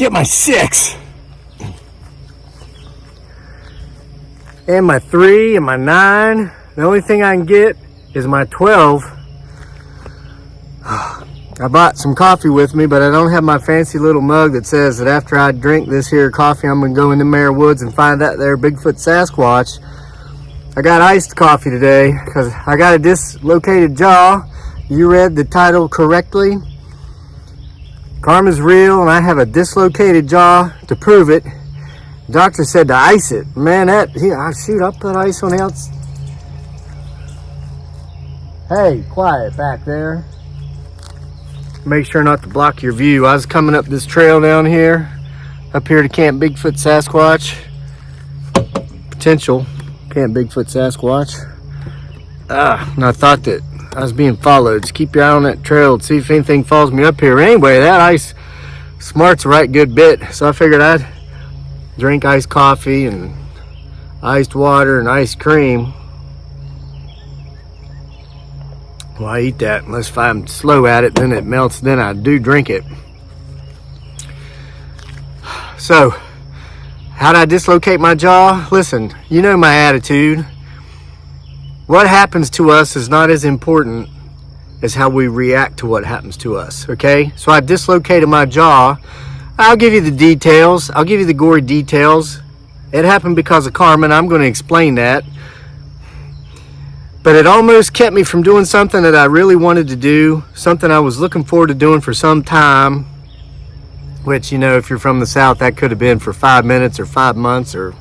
get my 6 and my 3 and my 9. The only thing I can get is my 12. I brought some coffee with me, but I don't have my fancy little mug that says that after I drink this here coffee, I'm gonna go into Mare Woods and find that there Bigfoot Sasquatch. I got iced coffee today because I got a dislocated jaw. You read the title correctly. Karma's real, and I have a dislocated jaw to prove it. The doctor said to ice it. Man, shoot, I'll put ice on the outside. Hey, quiet back there. Make sure not to block your view. I was coming up this trail down here, up here to Camp Bigfoot Sasquatch. Potential Camp Bigfoot Sasquatch. And I thought that I was being followed. Just keep your eye on that trail and see if anything follows me up here. Anyway, that ice smarts a right good bit, so I figured I'd drink iced coffee and iced water and ice cream. Well, I eat that unless if I'm slow at it, then it melts, then I do drink it. So, how did I dislocate my jaw? Listen, you know my attitude. What happens to us is not as important as how we react to what happens to us, okay? So I dislocated my jaw. I'll give you the details. I'll give you the gory details. It happened because of karma, and I'm going to explain that. But it almost kept me from doing something that I really wanted to do, something I was looking forward to doing for some time, which, you know, if you're from the South, that could have been for 5 minutes or 5 months or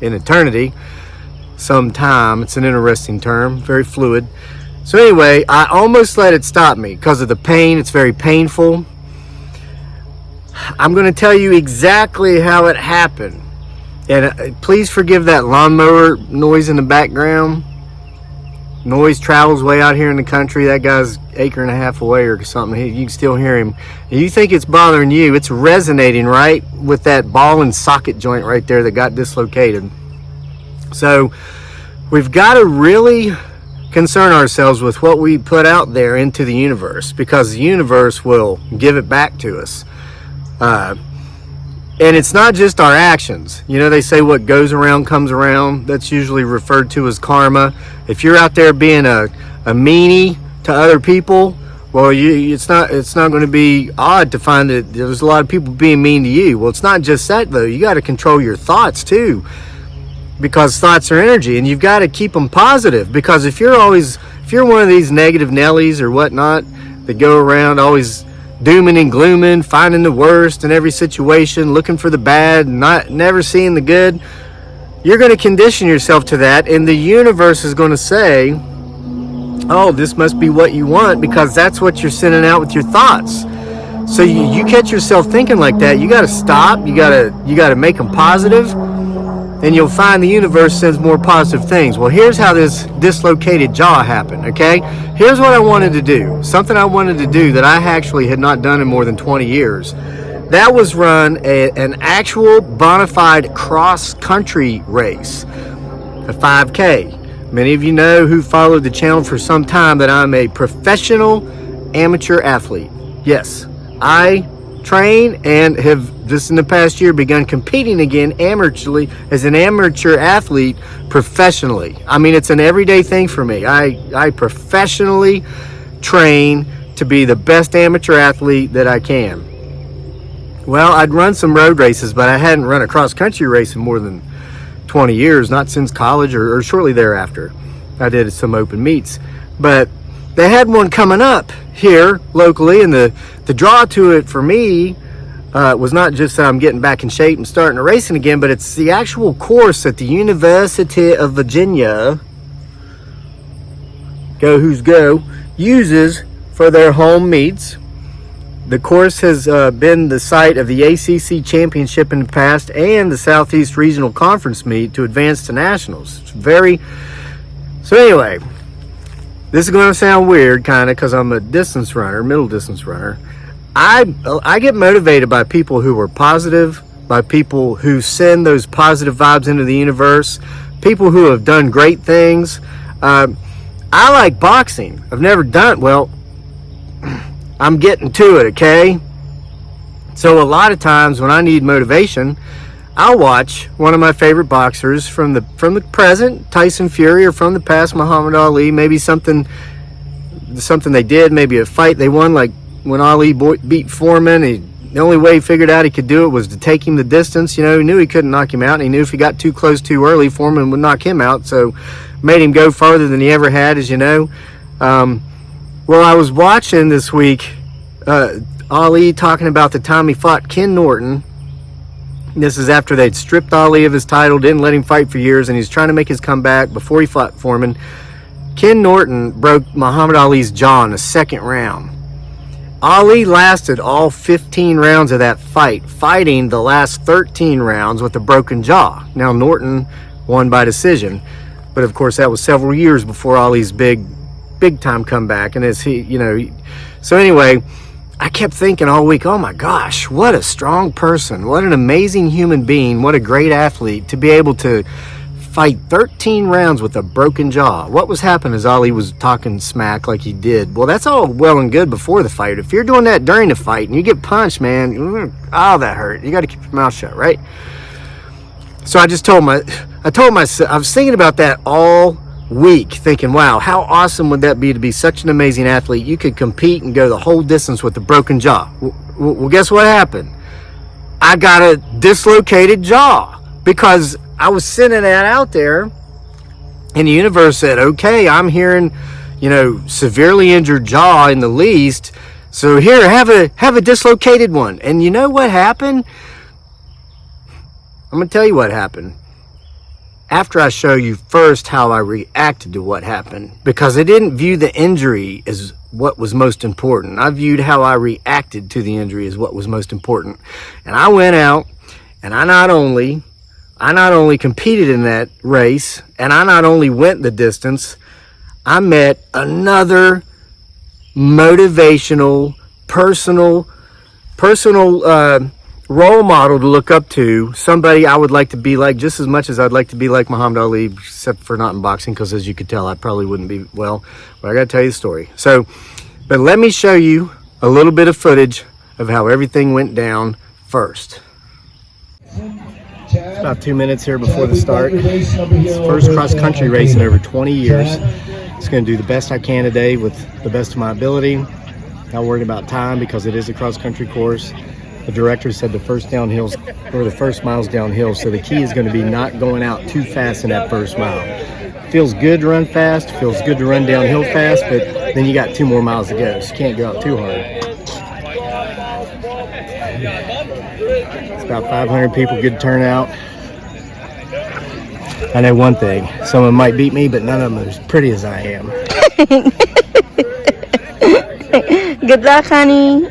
an eternity. Some time. It's an interesting term, very fluid. So anyway, I almost let it stop me because of the pain. It's very painful. I'm going to tell you exactly how it happened. And please forgive that lawnmower noise in the background. Noise travels way out here in the country. That guy's 1.5 acres away or something. You can still hear him. And you think it's bothering you. It's resonating right with that ball and socket joint right there that got dislocated. So we've got to really concern ourselves with what we put out there into the universe, because the universe will give it back to us. And it's not just our actions. You know, they say what goes around comes around. That's usually referred to as karma. If you're out there being a meanie to other people, well, it's not going to be odd to find that there's a lot of people being mean to you. Well, it's not just that, though. You got to control your thoughts, too, because thoughts are energy, and you've got to keep them positive. Because if you're one of these negative Nellies or whatnot that go around always dooming and glooming, finding the worst in every situation, looking for the bad, never seeing the good, you're going to condition yourself to that, and the universe is going to say, oh, this must be what you want, because that's what you're sending out with your thoughts. So you catch yourself thinking like that, you got to stop, you got to make them positive, and you'll find the universe sends more positive things. Well, here's how this dislocated jaw happened, okay? Here's what I wanted to do. Something I wanted to do that I actually had not done in more than 20 years. That was run an actual bona fide cross-country race, a 5K. Many of you know who followed the channel for some time that I'm a professional amateur athlete. Yes, I train and have just in the past year begun competing again amateurly as an amateur athlete professionally. I mean, it's an everyday thing for me. I professionally train to be the best amateur athlete that I can. Well, I'd run some road races, but I hadn't run a cross-country race in more than 20 years, not since college or shortly thereafter. I did some open meets, but they had one coming up here locally, and the draw to it for me was not just that I'm getting back in shape and starting racing again, but it's the actual course at the University of Virginia, Go Who's Go, uses for their home meets. The course has been the site of the ACC Championship in the past and the Southeast Regional Conference meet to advance to nationals. So anyway, this is going to sound weird, kind of, because I'm a distance runner, middle distance runner. I get motivated by people who are positive, by people who send those positive vibes into the universe, people who have done great things. I like boxing. I've never done, well, I'm getting to it, okay? So a lot of times when I need motivation, I'll watch one of my favorite boxers from the present, Tyson Fury, or from the past, Muhammad Ali. Maybe something they did, maybe a fight they won, like when Ali beat Foreman. The only way he figured out he could do it was to take him the distance. You know, he knew he couldn't knock him out, and he knew if he got too close too early, Foreman would knock him out. So made him go farther than he ever had, as you know. Well, I was watching this week Ali talking about the time he fought Ken Norton. This is after they'd stripped Ali of his title, didn't let him fight for years, and he's trying to make his comeback before he fought Foreman. Ken Norton broke Muhammad Ali's jaw in the second round. Ali lasted all 15 rounds of that fight, fighting the last 13 rounds with a broken jaw. Now, Norton won by decision, but of course that was several years before Ali's big time comeback. And so anyway, I kept thinking all week, oh my gosh, what a strong person, what an amazing human being, what a great athlete to be able to fight 13 rounds with a broken jaw. What was happening as Ali was talking smack like he did? Well, that's all well and good before the fight. If you're doing that during the fight and you get punched, man, oh, that hurt. You got to keep your mouth shut, right? So I told myself, I was thinking about that all week, thinking, wow, how awesome would that be to be such an amazing athlete? You could compete and go the whole distance with a broken jaw. Well, guess what happened? I got a dislocated jaw because I was sending that out there, and the universe said, okay, I'm hearing, severely injured jaw in the least, so here, have a dislocated one. And you know what happened? I'm going to tell you what happened after I show you first how I reacted to what happened, because I didn't view the injury as what was most important. I viewed how I reacted to the injury as what was most important. And I went out, and I not only competed in that race, and I not only went the distance, I met another motivational, personal role model to look up to, somebody I would like to be like just as much as I'd like to be like Muhammad Ali, except for not in boxing, because as you could tell, I probably wouldn't be well. But I got to tell you the story. But let me show you a little bit of footage of how everything went down first. It's about 2 minutes here before the start. It's the first cross-country race in over 20 years. Just going to do the best I can today with the best of my ability. Not worried about time because it is a cross-country course. The director said the first mile's downhill, so the key is going to be not going out too fast in that first mile. Feels good to run fast, feels good to run downhill fast, but then you got 2 more miles to go, so you can't go out too hard. It's about 500 people, good turnout. I know one thing, someone might beat me, but none of them are as pretty as I am. Good luck, honey.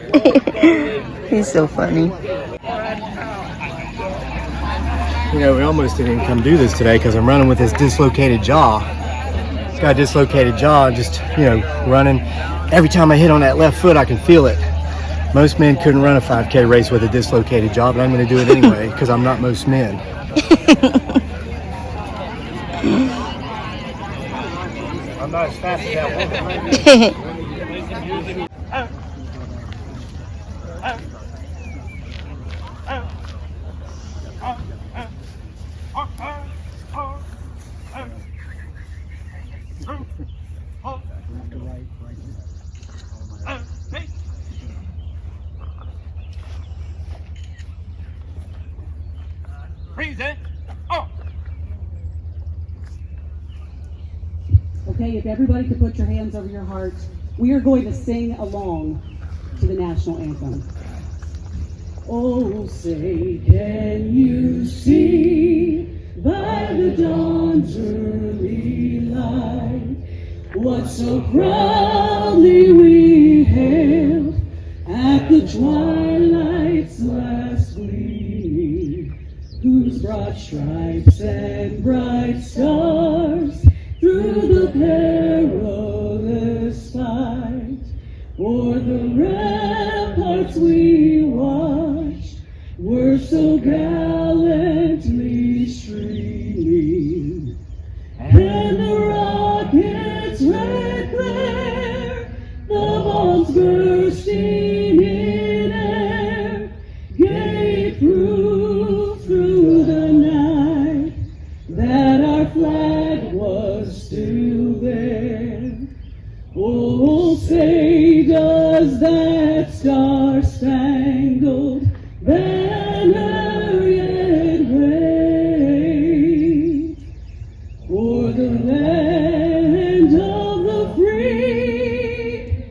He's so funny. We almost didn't come do this today because I'm running with this dislocated jaw. It's got a dislocated jaw, just, running. Every time I hit on that left foot, I can feel it. Most men couldn't run a 5K race with a dislocated jaw, but I'm going to do it anyway because I'm not most men. I'm not as fast as that woman. Okay, if everybody could put your hands over your heart, we are going to sing along to the national anthem. Oh, say, can you see by the dawn's early light what so proudly we hailed at the twilight's last gleaming, whose broad stripes and bright stars through the perilous fight o'er the ramparts we watched were so gallantly streaming, and the rockets' red glare, the bombs bursting in air, Oh, say does that star-spangled banner yet wave for the land of the free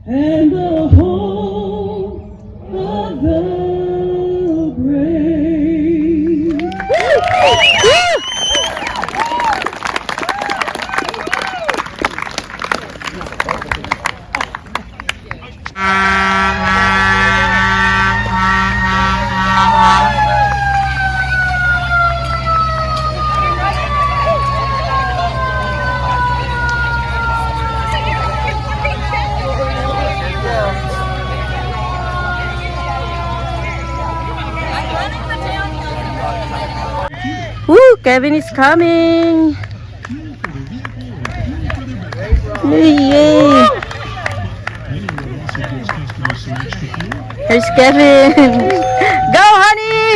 and the home of the brave? Woo, Kevin is coming. Yay. Here's Kevin. Go, honey.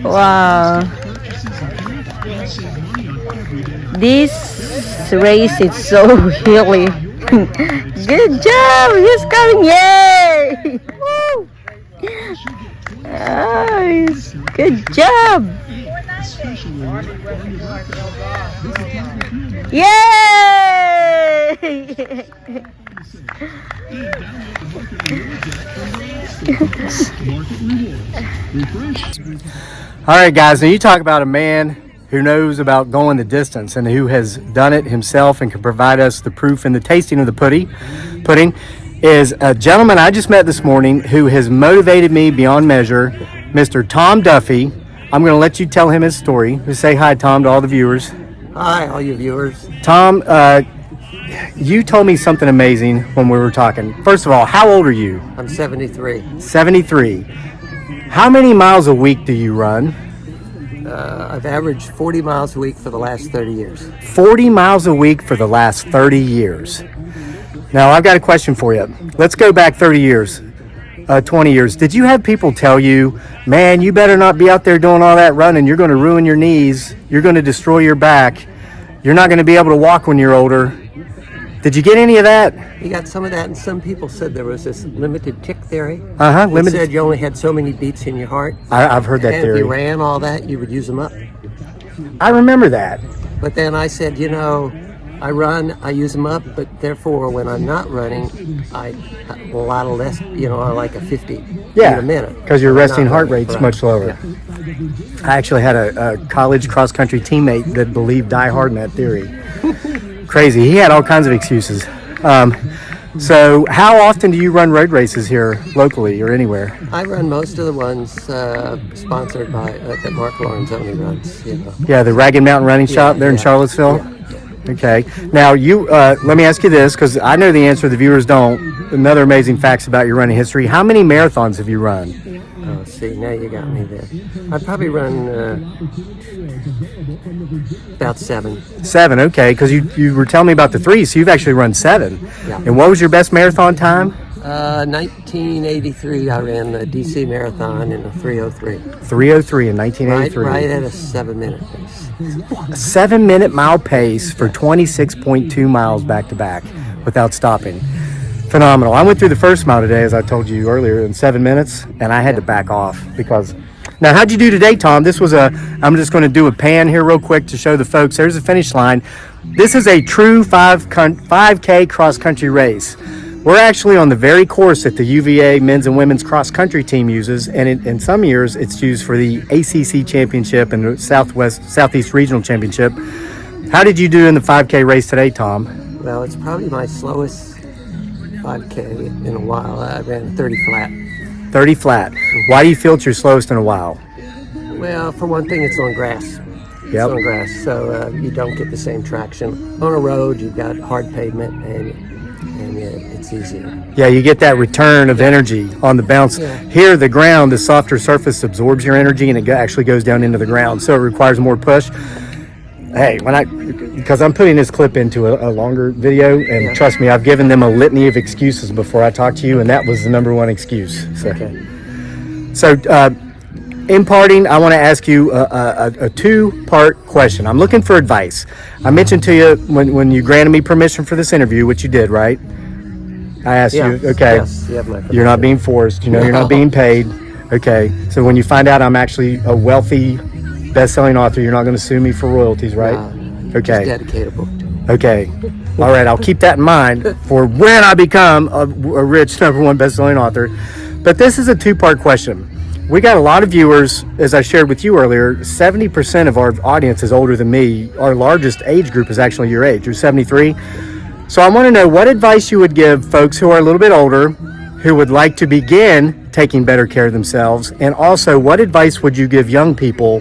Wow. This race is so hilly. Good job. He's coming. Yay. Woo. Nice. Good job. Yay! All right, guys, now you talk about a man who knows about going the distance and who has done it himself and can provide us the proof and the tasting of the pudding is a gentleman I just met this morning who has motivated me beyond measure, Mr. Tom Duffy. I'm going to let you tell him his story. Just say hi, Tom, to all the viewers. Hi, all you viewers. Tom, you told me something amazing when we were talking. First of all, how old are you? I'm 73. 73. How many miles a week do you run? I've averaged 40 miles a week for the last 30 years. 40 miles a week for the last 30 years. Now, I've got a question for you. Let's go back 30 years, 20 years. Did you have people tell you, man, you better not be out there doing all that running. You're going to ruin your knees. You're going to destroy your back. You're not going to be able to walk when you're older. Did you get any of that? You got some of that, and some people said there was this limited tick theory. Uh-huh, It limited. said you only had so many beats in your heart. I've heard that and if you theory. ran all that, you would use them up. I remember that. But then I said, I run, I use them up, but therefore when I'm not running, I a lot of less, I like a 50 feet a minute. Because your I'm resting not heart running, rate's right. much lower. Yeah. I actually had a college cross-country teammate that believed die hard in that theory. Crazy. He had all kinds of excuses. So how often do you run road races here locally or anywhere? I run most of the ones sponsored by that Mark Lorenzoni runs. Yeah, the Ragged Mountain Running Shop there in Charlottesville? Yeah. Okay. Now, you let me ask you this, because I know the answer, the viewers don't. Another amazing facts about your running history. How many marathons have you run? Oh, see, now you got me there. I've probably run about 7. 7, okay, because you were telling me about the 3, so you've actually run 7. Yeah. And what was your best marathon time? 1983, I ran the DC Marathon in a 3:03. 3:03 in 1983. Right at a 7-minute pace. A 7-minute mile pace for 26.2 miles back to back without stopping. Phenomenal. I went through the first mile today, as I told you earlier, in 7 minutes, and I had to back off because. Now, how'd you do today, Tom? I'm just going to do a pan here real quick to show the folks. There's the finish line. This is a true 5K cross-country race. We're actually on the very course that the UVA men's and women's cross-country team uses, and in some years it's used for the ACC championship and the Southeast Regional Championship. How did you do in the 5K race today, Tom? Well, it's probably my slowest 5K in a while. I ran 30 flat. 30 flat. Why do you feel it's your slowest in a while? Well, for one thing, it's on grass. It's on grass, so you don't get the same traction. On a road, you've got hard pavement, and it's easier. Yeah, you get that return of energy on the bounce. Yeah. Here, the ground, the softer surface absorbs your energy, and it actually goes down into the ground, so it requires more push. Hey, because I'm putting this clip into a longer video, and trust me, I've given them a litany of excuses before I talked to you, and that was the number one excuse. So, Okay. so in parting, I want to ask you a two-part question. I'm looking for advice. I mentioned to you when you granted me permission for this interview, which you did, right? I asked you, okay, Yes, you have my you're not being forced, you're not being paid. Okay, so when you find out I'm actually a wealthy, best-selling author, you're not going to sue me for royalties, right? Just Okay. dedicate a book to me. Okay. All right, I'll keep that in mind for when I become a rich #1 best-selling author. But this is a two-part question. We got a lot of viewers, as I shared with you earlier. 70% of our audience is older than me. Our largest age group is actually your age. You're 73. So I want to know what advice you would give folks who are a little bit older, who would like to begin taking better care of themselves, and also what advice would you give young people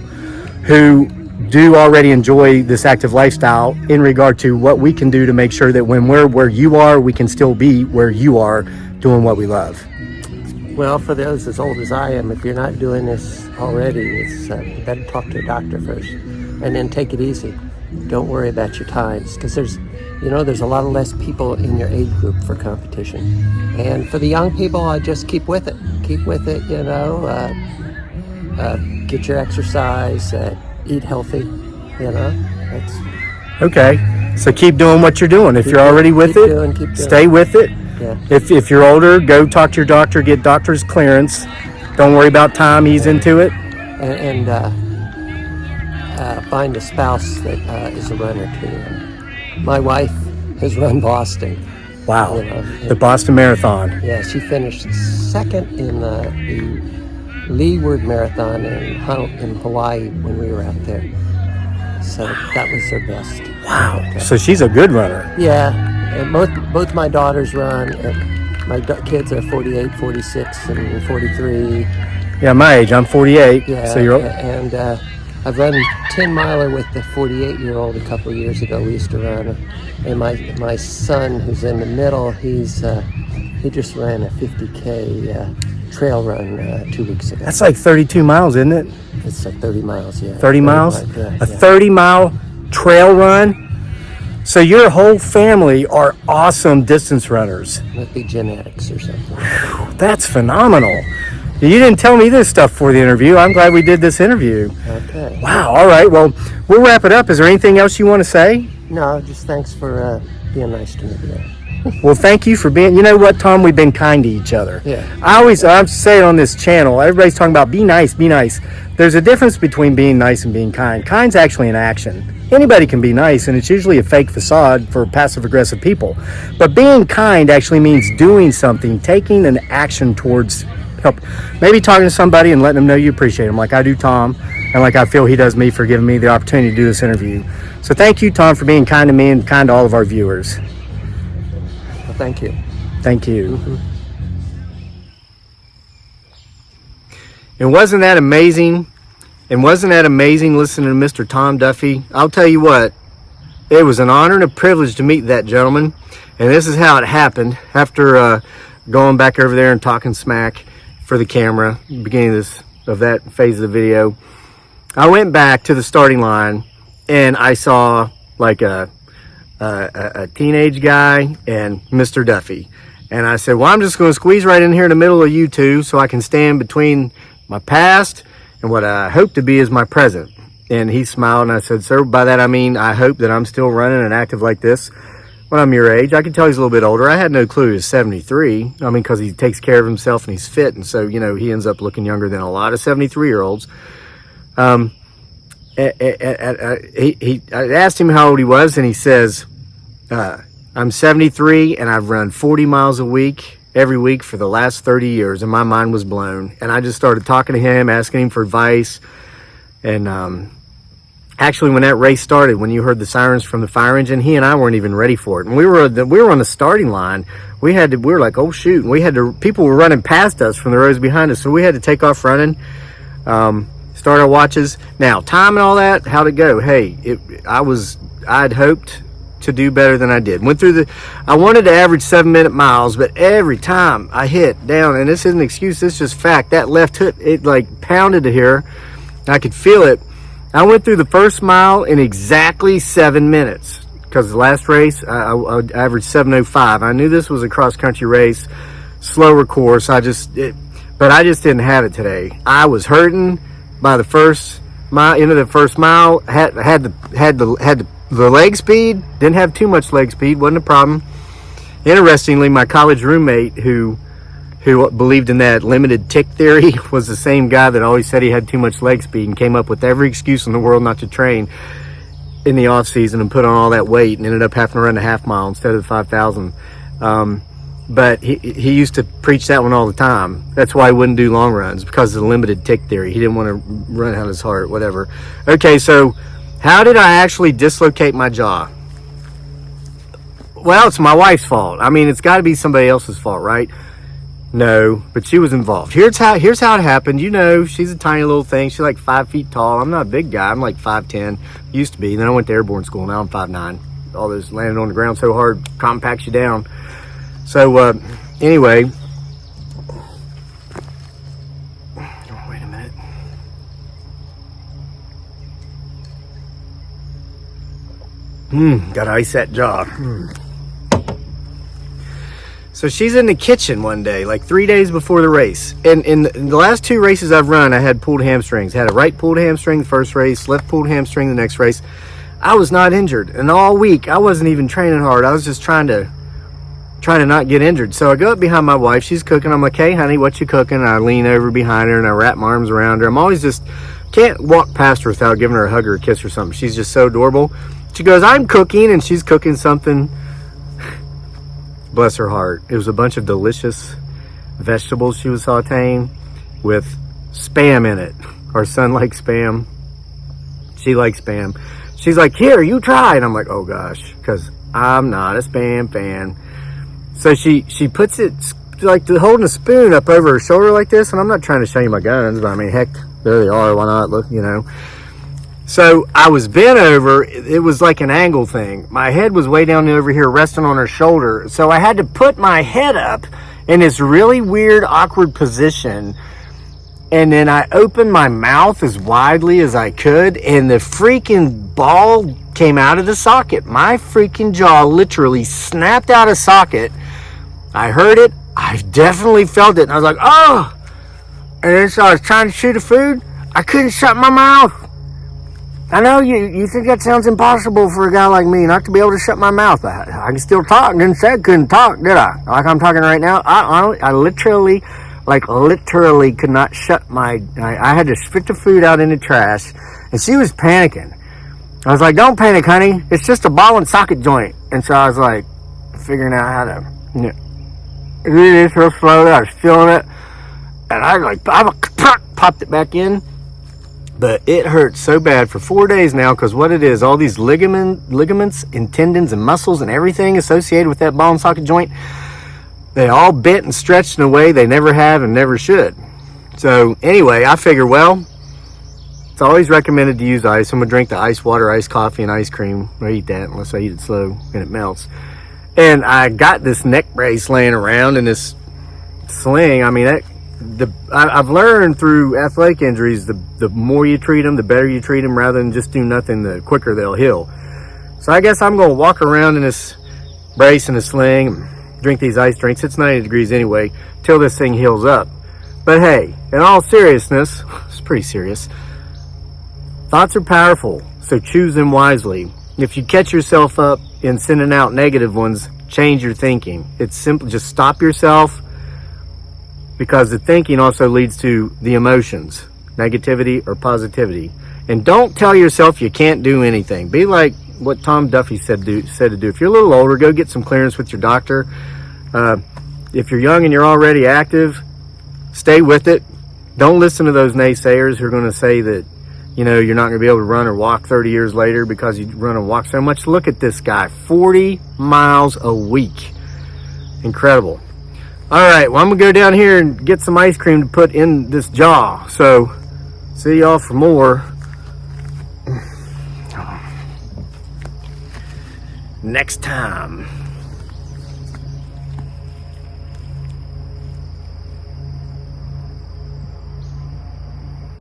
who do already enjoy this active lifestyle in regard to what we can do to make sure that when we're where you are, we can still be where you are doing what we love? Well, for those as old as I am, if you're not doing this already, it's you better talk to a doctor first, and then take it easy. Don't worry about your times, because there's a lot of less people in your age group for competition. And for the young people, I just keep with it. Keep with it. Get your exercise. Eat healthy. That's Okay, so keep doing what you're doing. If you're already with it, keep doing stay with it. Yeah. If you're older, go talk to your doctor, get doctor's clearance. Don't worry about time, ease into it. And find a spouse that is a runner too. My wife has run Boston. Wow, the Boston Marathon. Yeah, she finished second in the Leeward Marathon in Hawaii when we were out there. So that was her best. Wow, so she's a good runner. Yeah, and both my daughters run. And my kids are 48, 46, and 43. Yeah, my age, I'm 48. Yeah, so you're and I've run 10-miler with the 48-year-old a couple of years ago. We used to run, and my son, who's in the middle, he just ran a 50K trail run 2 weeks ago. That's like 32 miles, isn't it? It's like 30 miles, yeah. 30 miles? Yeah, a 30-mile trail run? So your whole family are awesome distance runners. Might be genetics or something. That's phenomenal. You didn't tell me this stuff for the interview. I'm glad we did this interview. Okay. Wow, all right. Well, we'll wrap it up. Is there anything else you want to say? No, just thanks for being nice to me today. Well, thank you for being, you know what, Tom, we've been kind to each other. Yeah. I say it on this channel, everybody's talking about be nice, be nice. There's a difference between being nice and being kind. Kind's actually an action. Anybody can be nice, and it's usually a fake facade for passive-aggressive people. But being kind actually means doing something, taking an action towards help. Maybe talking to somebody and letting them know you appreciate them, like I do Tom, and like I feel he does me for giving me the opportunity to do this interview. So thank you, Tom, for being kind to me and kind to all of our viewers. Well, thank you. Thank you. Mm-hmm. And wasn't that amazing? And wasn't that amazing listening to Mr. Tom Duffy? I'll tell you what, it was an honor and a privilege to meet that gentleman. And this is how it happened. After going back over there and talking smack for the camera, beginning of that phase of the video, I went back to the starting line and I saw like a teenage guy and Mr. Duffy. And I said, well, I'm just going to squeeze right in here in the middle of you two so I can stand between my past and what I hope to be is my present. And he smiled and I said, sir, by that I mean I hope that I'm still running and active like this when I'm your age. I can tell he's a little bit older. I had no clue he was 73. I mean, because he takes care of himself and he's fit. And so, he ends up looking younger than a lot of 73-year-olds. I asked him how old he was, and he says, I'm 73 and I've run 40 miles a week every week for the last 30 years, and my mind was blown. And I just started talking to him, asking him for advice. And actually, when that race started, when you heard the sirens from the fire engine, he and I weren't even ready for it. And we were on the starting line. We were like, oh shoot! And people were running past us from the rows behind us, so we had to take off running. Start our watches. Now, time and all that, how'd it go? Hey, I'd hoped to do better than I did. I wanted to average 7-minute miles, but every time I hit down, and this isn't an excuse, this is just fact, that left hook, it like pounded to here. I could feel it. I went through the first mile in exactly 7 minutes, because the last race, I averaged 7:05. I knew this was a cross-country race, slower course. But I just didn't have it today. I was hurting. by the first mile, into the first mile, had the leg speed. Didn't have too much leg speed. Wasn't a problem. Interestingly, my college roommate who believed in that limited tick theory was the same guy that always said he had too much leg speed and came up with every excuse in the world not to train in the off season and put on all that weight and ended up having to run a half mile instead of the 5,000. But he used to preach that one all the time. That's why he wouldn't do long runs, because of the limited tick theory. He didn't want to run out his heart, whatever. Okay, so how did I actually dislocate my jaw? Well, it's my wife's fault. I mean, it's got to be somebody else's fault, right? No, but she was involved. Here's how it happened. You know, she's a tiny little thing. She's like 5 feet tall. I'm not a big guy. I'm like 5'10". Used to be. Then I went to airborne school. Now I'm 5'9". All this landing on the ground so hard compacts you down. So anyway, wait a minute. Gotta ice that jaw. So she's in the kitchen one day, like 3 days before the race. And in the last 2 races I've run, I had pulled hamstrings. Had a right pulled hamstring the first race, left pulled hamstring the next race. I was not injured. And all week, I wasn't even training hard. I was just trying to not get injured. So I go up behind my wife. She's cooking. I'm like, hey, honey, what you cooking? And I lean over behind her and I wrap my arms around her. I'm always just, can't walk past her without giving her a hug or a kiss or something. She's just so adorable. She goes, I'm cooking, and she's cooking something. Bless her heart. It was a bunch of delicious vegetables she was sauteing with Spam in it. Our son likes Spam. She likes Spam. She's like, here, you try. And I'm like, oh gosh, because I'm not a Spam fan. So she puts it like holding a spoon up over her shoulder like this. And I'm not trying to show you my guns, but I mean, heck, there they are. Why not? Look, you know. So I was bent over. It was like an angle thing. My head was way down over here resting on her shoulder. So I had to put my head up in this really weird, awkward position. And then I opened my mouth as widely as I could. And the freaking ball came out of the socket. My freaking jaw literally snapped out of socket. I heard it. I definitely felt it. And I was like, oh. And then so I was trying to chew the food. I couldn't shut my mouth. I know you think that sounds impossible for a guy like me, not to be able to shut my mouth. I can still talk. Didn't say I couldn't talk, did I? Like I'm talking right now. I literally could not shut my. I had to spit the food out in the trash, and she was panicking. I was like, "Don't panic, honey. It's just a ball and socket joint." And so I was like, figuring out how to do this real slowly. I was feeling it, and I popped it back in. But it hurt so bad for 4 days now, because what it is, all these ligaments and tendons and muscles and everything associated with that ball and socket joint, they all bent and stretched in a way they never have and never should. So anyway, I figure, well, it's always recommended to use ice. I'm going to drink the ice water, iced coffee, and ice cream. I eat that unless I eat it slow and it melts. And I got this neck brace laying around in this sling. I mean, I've learned through athletic injuries, the more you treat them, the better you treat them, rather than just do nothing, the quicker they'll heal. So I guess I'm going to walk around in this brace and a sling, drink these ice drinks. It's 90 degrees anyway, till this thing heals up. But hey, in all seriousness, it's pretty serious. Thoughts are powerful, so choose them wisely. If you catch yourself up in sending out negative ones, change your thinking. It's simple. Just stop yourself, because the thinking also leads to the emotions, negativity or positivity. And don't tell yourself you can't do anything. Be like what Tom Duffy said to do. If you're a little older, go get some clearance with your doctor. If you're young and you're already active, stay with it. Don't listen to those naysayers who are going to say that, you know, you're not going to be able to run or walk 30 years later because you run and walk so much. Look at this guy, 40 miles a week. Incredible. All right, well, I'm going to go down here and get some ice cream to put in this jaw. So, see y'all for more next time.